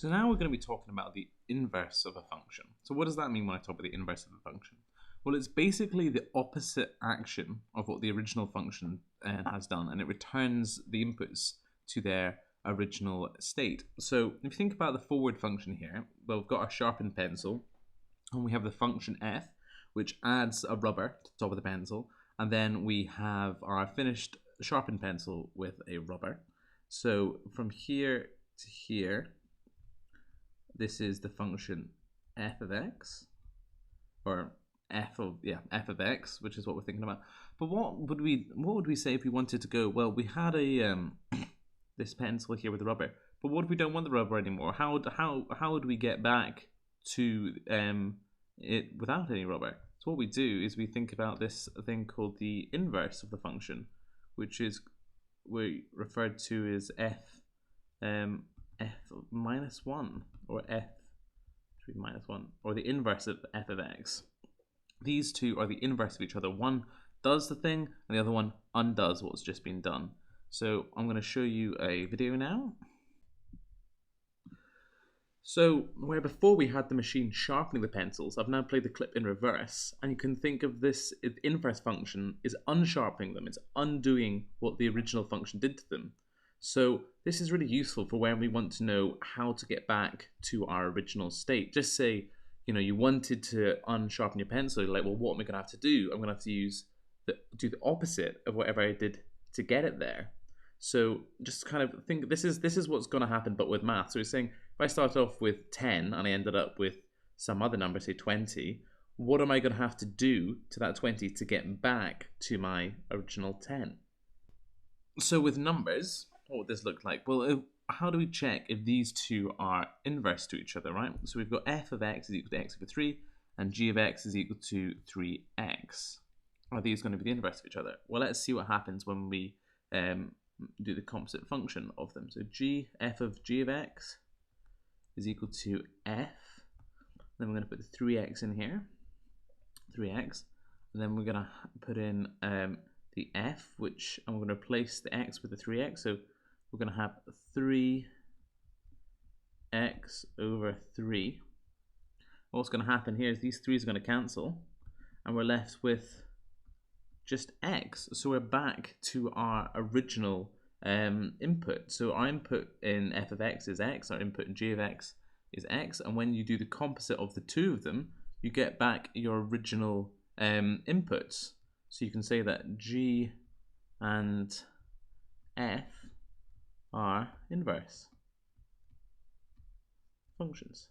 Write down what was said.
So now we're going to be talking about the inverse of a function. So what does that mean when I talk about the inverse of a function? Well, it's basically the opposite action of what the original function has done, and it returns the inputs to their original state. So if you think about the forward function here, well, we've got our sharpened pencil, and we have the function f, which adds a rubber to the top of the pencil, and then we have our finished sharpened pencil with a rubber. So from here to here, this is the function f of x, or f of x, which is what we're thinking about. But what would we say if we wanted to go? Well, we had a this pencil here with the rubber, but what if we don't want the rubber anymore? How would we get back to it without any rubber? So what we do is we think about this thing called the inverse of the function, which is we referred to as f minus 1, or f minus 1, or the inverse of f of x. These two are the inverse of each other. One does the thing, and the other one undoes what's just been done. So I'm going to show you a video now. So where before we had the machine sharpening the pencils, I've now played the clip in reverse, and you can think of this inverse function is unsharpening them. It's undoing what the original function did to them. So this is really useful for when we want to know how to get back to our original state. Just say, you wanted to unsharpen your pencil. You're like, well, what am I going to have to do? I'm going to have to do the opposite of whatever I did to get it there. So just kind of think, this is what's going to happen, but with math. So it's saying, if I start off with 10 and I ended up with some other number, say 20, what am I going to have to do to that 20 to get back to my original 10? So with numbers, what would this look like? Well, how do we check if these two are inverse to each other, right? So we've got f of x is equal to x over 3, and g of x is equal to 3x. Are these going to be the inverse of each other? Well, let's see what happens when we do the composite function of them. So f of g of x is equal to f. Then we're going to put the 3x in here, 3x. And then we're going to put in the f, and we're going to replace the x with the 3x. So we're going to have 3x over 3. What's going to happen here is these 3's are going to cancel, and we're left with just x. So we're back to our original input. So our input in f of x is x, our input in g of x is x, and when you do the composite of the two of them, you get back your original inputs. So you can say that g and f are inverse functions.